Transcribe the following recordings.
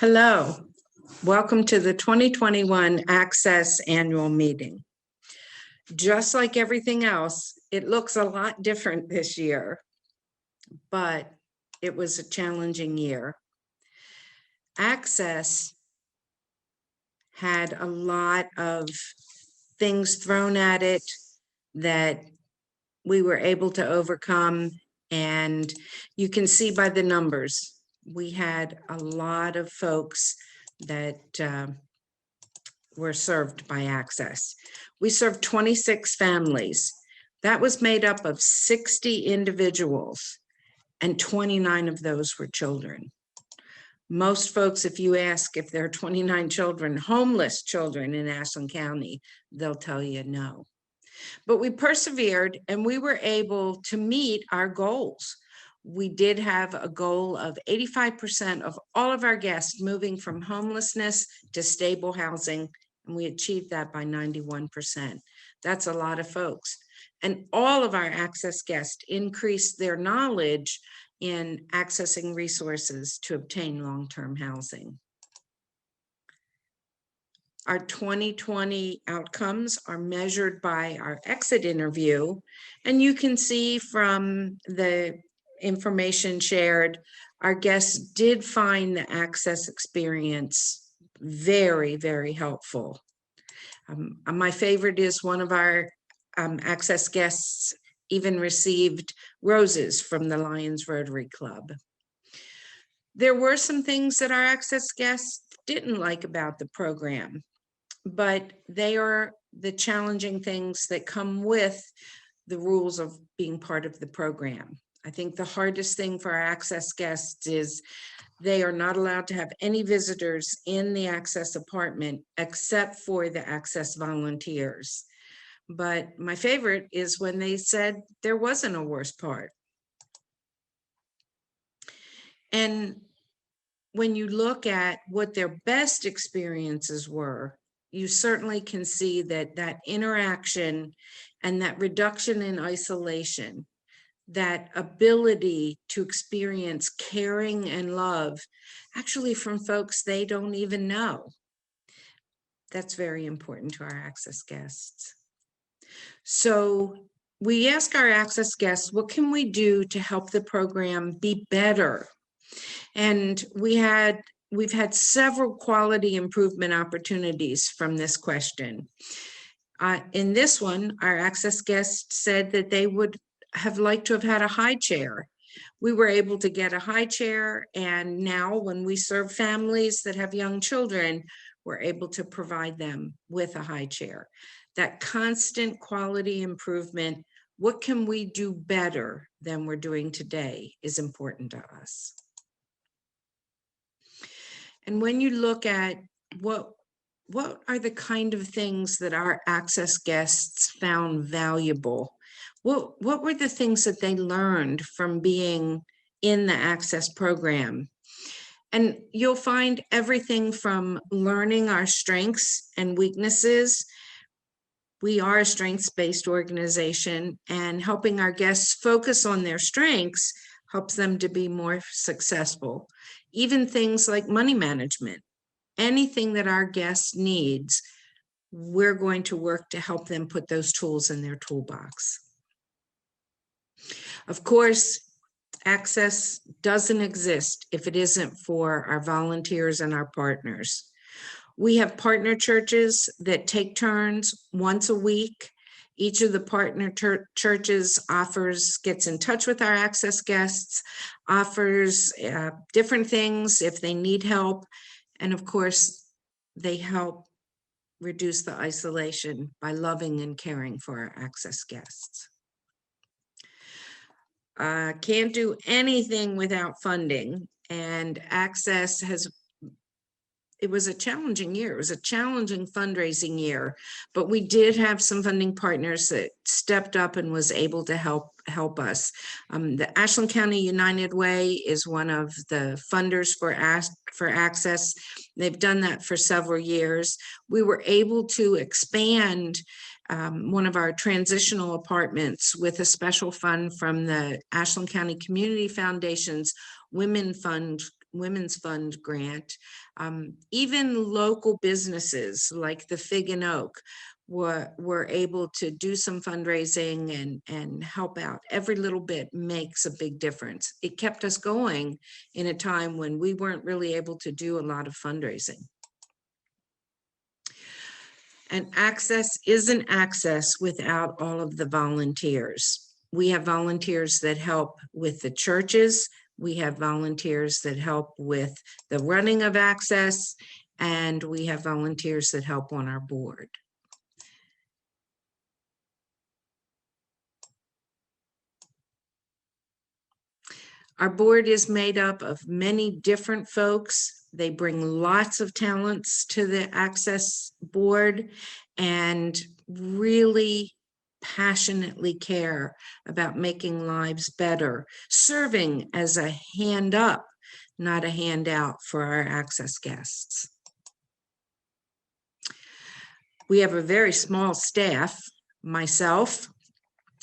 Hello, welcome to the 2021 Access Annual Meeting. Just like everything else, it looks a lot different this year, but it was a challenging year. Access had a lot of things thrown at it that we were able to overcome, and you can see by the numbers, we had a lot of folks that were served by Access. We served 26 families. That was made up of 60 individuals, and 29 of those were children. Most folks, if you ask if there are 29 children, homeless children in Ashland County, they'll tell you no. But we persevered and we were able to meet our goals. We did have a goal of 85% of all of our guests moving from homelessness to stable housing, and we achieved that by 91%. That's a lot of folks. And all of our Access guests increased their knowledge in accessing resources to obtain long-term housing. Our 2020 outcomes are measured by our exit interview, and you can see from the information shared, our guests did find the Access experience very, very helpful. My favorite is one of our Access guests even received roses from the Lions Rotary Club. There were some things that our Access guests didn't like about the program, but they are the challenging things that come with the rules of being part of the program. I think the hardest thing for our Access guests is they are not allowed to have any visitors in the Access apartment except for the Access volunteers. But my favorite is when they said there wasn't a worse part. And when you look at what their best experiences were, you certainly can see that that interaction and that reduction in isolation, that ability to experience caring and love, actually from folks they don't even know. That's very important to our Access guests. So we ask our Access guests, what can we do to help the program be better? And we've had several quality improvement opportunities from this question. In this one, our Access guests said that they would have liked to have had a high chair. We were able to get a high chair, and now when we serve families that have young children, we're able to provide them with a high chair. That constant quality improvement, what can we do better than we're doing today, is important to us. And when you look at what are the kind of things that our Access guests found valuable, what were the things that they learned from being in the Access program? And you'll find everything from learning our strengths and weaknesses. We are a strengths-based organization, and helping our guests focus on their strengths helps them to be more successful. Even things like money management, anything that our guest needs, we're going to work to help them put those tools in their toolbox. Of course, Access doesn't exist if it isn't for our volunteers and our partners. We have partner churches that take turns once a week. Each of the partner churches gets in touch with our Access guests, offers different things if they need help. And of course, they help reduce the isolation by loving and caring for our Access guests. Can't do anything without funding, and Access it was a challenging year. It was a challenging fundraising year, but we did have some funding partners that stepped up and was able to help us. The Ashland County United Way is one of the funders for Access. They've done that for several years. We were able to expand one of our transitional apartments with a special fund from the Ashland County Community Foundation's Women Fund Women's Fund grant. Even local businesses like the Fig and Oak were able to do some fundraising and help out. Every little bit makes a big difference. It kept us going in a time when we weren't really able to do a lot of fundraising. And access isn't access without all of the volunteers. We have volunteers that help with the churches. We have volunteers that help with the running of access, and we have volunteers that help on our board. Our board is made up of many different folks. They bring lots of talents to the Access board and really passionately care about making lives better, serving as a hand up, not a handout for our Access guests. We have a very small staff, myself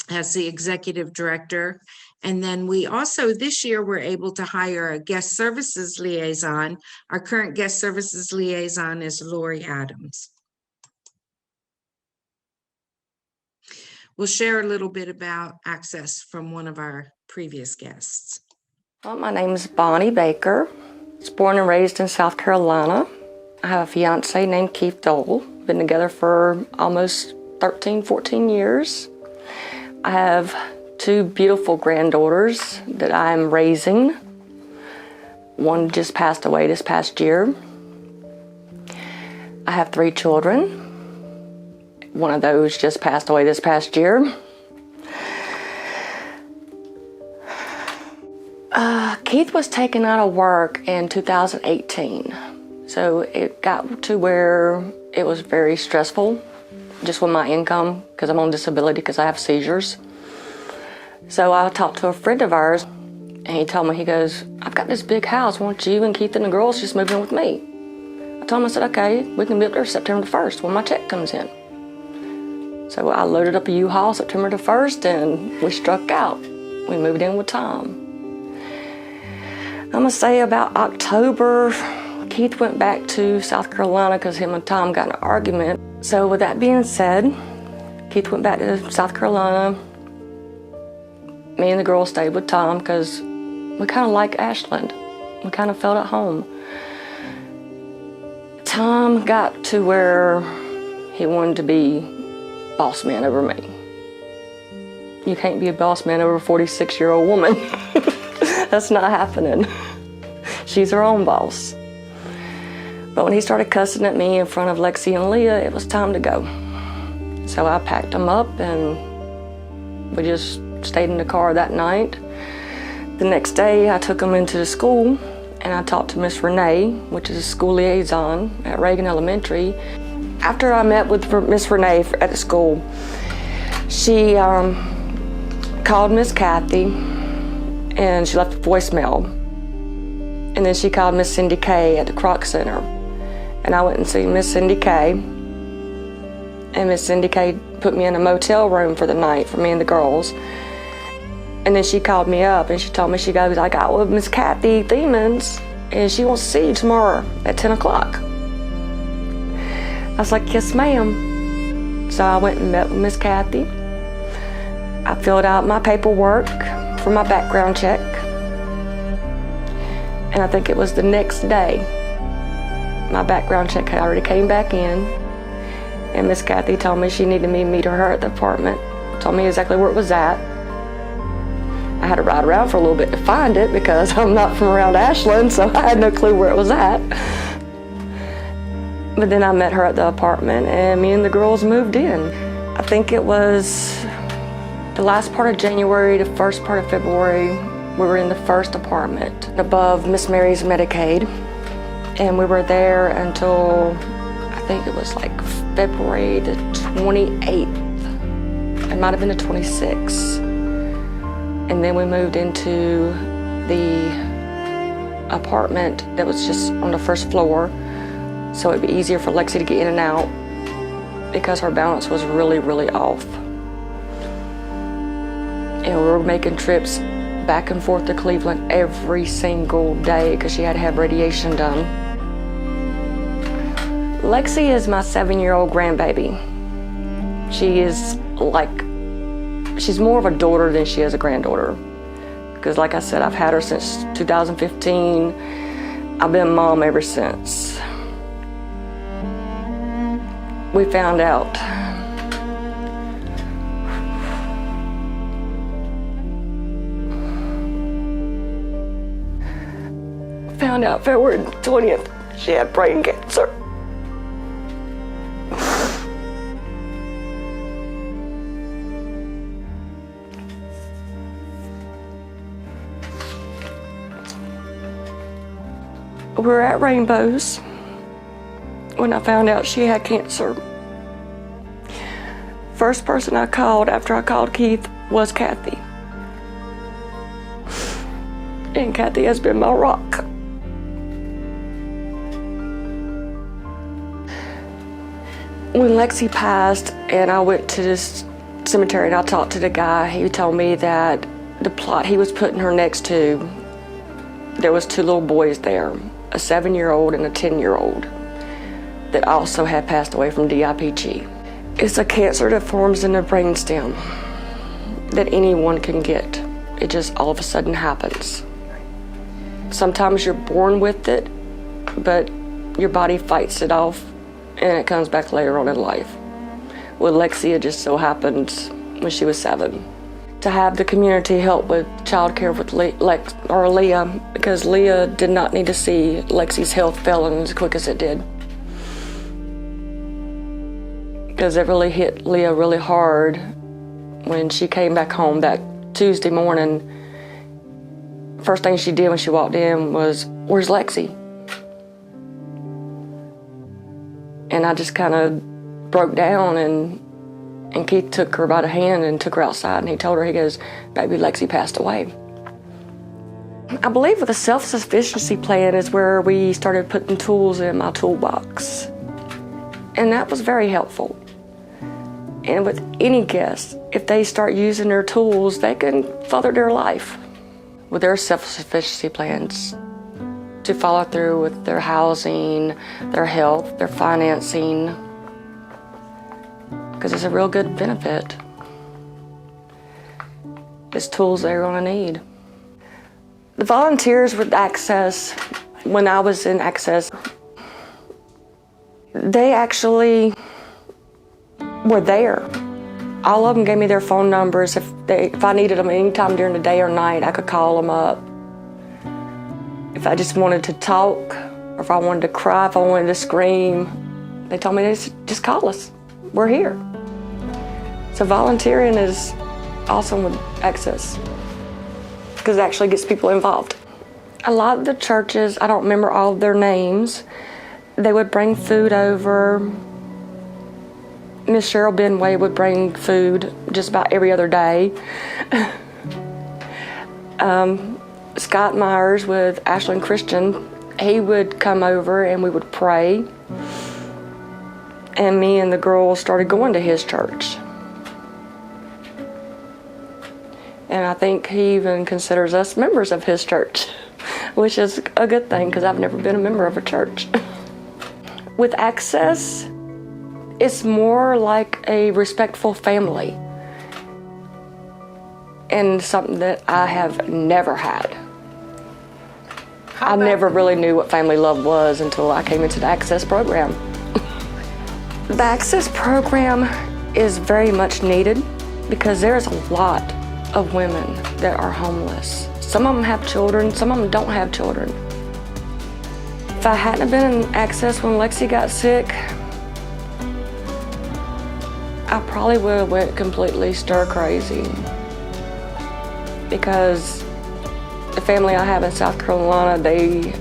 as the executive director, and then we also this year were able to hire a guest services liaison. Our current guest services liaison is Lori Adams. We'll share a little bit about Access from one of our previous guests. Well, my name is Bonnie Baker. I was born and raised in South Carolina. I have a fiance named Keith Dole. Been together for almost 13, 14 years. I have 2 beautiful granddaughters that I'm raising. One just passed away this past year. I have 3 children. One of those just passed away this past year. Keith was taken out of work in 2018. So it got to where it was very stressful, just with my income, because I'm on disability because I have seizures. So I talked to a friend of ours, and he told me, he goes, I've got this big house, why don't you and Keith and the girls just move in with me? I told him, I said, okay, we can be up there September the 1st when my check comes in. So I loaded up a U-Haul September the 1st, and we struck out. We moved in with Tom. I'm gonna say about October, Keith went back to South Carolina because him and Tom got in an argument. So with that being said, Keith went back to South Carolina. Me and the girls stayed with Tom because we kind of like Ashland. We kind of felt at home. Tom got to where he wanted to be boss man over me. You can't be a boss man over a 46-year-old woman. That's not happening. She's her own boss. But when he started cussing at me in front of Lexi and Leah, it was time to go. So I packed them up and we just stayed in the car that night. The next day I took them into the school and I talked to Miss Renee, which is a school liaison at Reagan Elementary. After I met with Miss Renee at the school, she called Miss Kathy and she left a voicemail. And then she called Miss Cindy Kay at the Kroc Center. And I went and seen Miss Cindy Kay. And Miss Cindy Kay put me in a motel room for the night for me and the girls. And then she called me up and she told me, she goes, I got with Miss Kathy Thiemens and she wants to see you tomorrow at 10 o'clock. I was like, yes, ma'am. So I went and met with Miss Kathy. I filled out my paperwork for my background check. And I think it was the next day, my background check had already came back in. And Miss Kathy told me she needed me to meet her at the apartment. Told me exactly where it was at. I had to ride around for a little bit to find it because I'm not from around Ashland, so I had no clue where it was at. But then I met her at the apartment and me and the girls moved in. I think it was the last part of January to first part of February, we were in the first apartment above Miss Mary's Medicaid. And we were there until, I think it was like February the 28th. It might have been the 26th. And then we moved into the apartment that was just on the first floor. So it'd be easier for Lexi to get in and out because her balance was really, really off. And we were making trips back and forth to Cleveland every single day because she had to have radiation done. Lexi is my 7-year-old grandbaby. She's more of a daughter than she is a granddaughter. Because like I said, I've had her since 2015. I've been mom ever since. We found out February 20th she had brain cancer. We were at Rainbows when I found out she had cancer. First person I called after I called Keith was Kathy. And Kathy has been my rock. When Lexi passed and I went to this cemetery and I talked to the guy, he told me that the plot he was putting her next to, there was 2 little boys there, a 7-year-old and a 10-year-old, that also had passed away from DIPG. It's a cancer that forms in the brainstem that anyone can get. It just all of a sudden happens. Sometimes you're born with it, but your body fights it off and it comes back later on in life. With Lexi, it just so happened when she was 7. To have the community help with childcare with Leah, because Leah did not need to see Lexi's health failing as quick as it did. Because it really hit Leah really hard when she came back home that Tuesday morning. First thing she did when she walked in was, "Where's Lexi?" And I just kind of broke down, and Keith took her by the hand and took her outside, and he told her, he goes, "Baby, Lexi passed away." I believe with a self-sufficiency plan is where we started putting tools in my toolbox. And that was very helpful. And with any guest, if they start using their tools, they can further their life. With their self-sufficiency plans, to follow through with their housing, their health, their financing, because it's a real good benefit. It's tools they're going to need. The volunteers with Access, when I was in Access, they actually were there. All of them gave me their phone numbers. If I needed them anytime during the day or night, I could call them up. If I just wanted to talk, or if I wanted to cry, if I wanted to scream, they told me, just call us. We're here. So volunteering is awesome with Access, because it actually gets people involved. A lot of the churches, I don't remember all of their names, they would bring food over. Miss Cheryl Benway would bring food just about every other day. Scott Myers with Ashland Christian, he would come over and we would pray. And me and the girls started going to his church. And I think he even considers us members of his church, which is a good thing because I've never been a member of a church. With Access, it's more like a respectful family, and something that I have never had. I never really knew what family love was until I came into the Access program. The Access program is very much needed because there's a lot of women that are homeless. Some of them have children, some of them don't have children. If I hadn't been in Access when Lexi got sick, I probably would have went completely stir crazy, because the family I have in South Carolina, they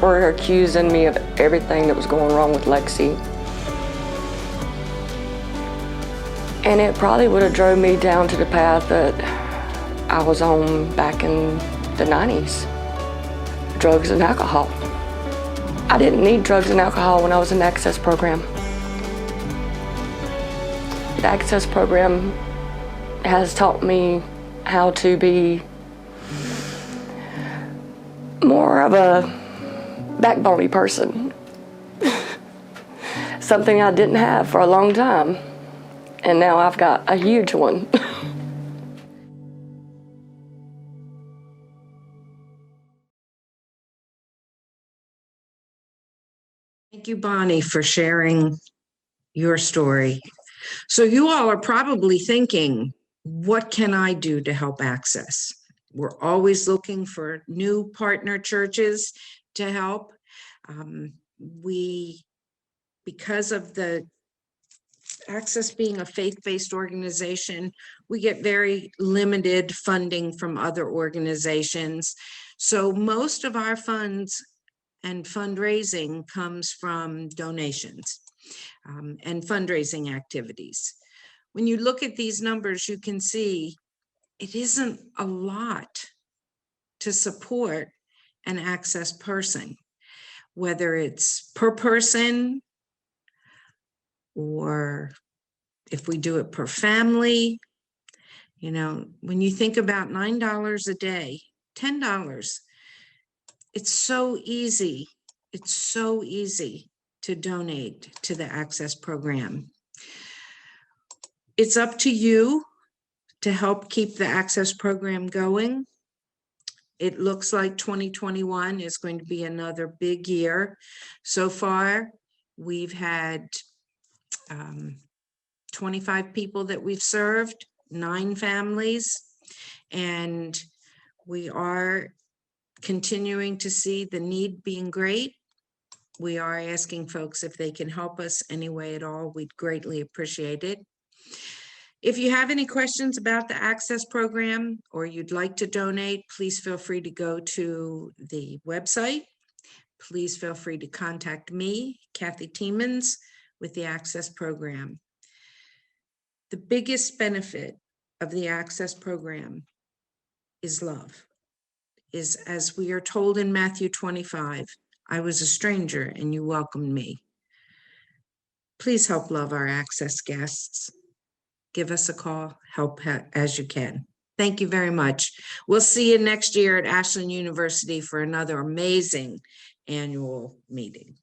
were accusing me of everything that was going wrong with Lexi. And it probably would have drove me down to the path that I was on back in the 90s, drugs and alcohol. I didn't need drugs and alcohol when I was in the Access program. The Access program has taught me how to be more of a backbony person. Something I didn't have for a long time. And now I've got a huge one. Thank you, Bonnie, for sharing your story. So you all are probably thinking, what can I do to help Access? We're always looking for new partner churches to help. Because of the Access being a faith-based organization, we get very limited funding from other organizations. So most of our funds and fundraising comes from donations and fundraising activities. When you look at these numbers, you can see it isn't a lot to support an Access person, whether it's per person or if we do it per family. You know, when you think about $9 a day, $10, it's so easy. It's so easy to donate to the Access program. It's up to you to help keep the Access program going. It looks like 2021 is going to be another big year. So far, we've had 25 people that we've served, 9 families, and we are continuing to see the need being great. We are asking folks if they can help us any way at all. We'd greatly appreciate it. If you have any questions about the Access program or you'd like to donate, please feel free to go to the website. Please feel free to contact me, Kathy Tiemens, with the Access program. The biggest benefit of the Access program is love, is as we are told in Matthew 25, I was a stranger and you welcomed me. Please help love our Access guests. Give us a call, help as you can. Thank you very much. We'll see you next year at Ashland University for another amazing annual meeting.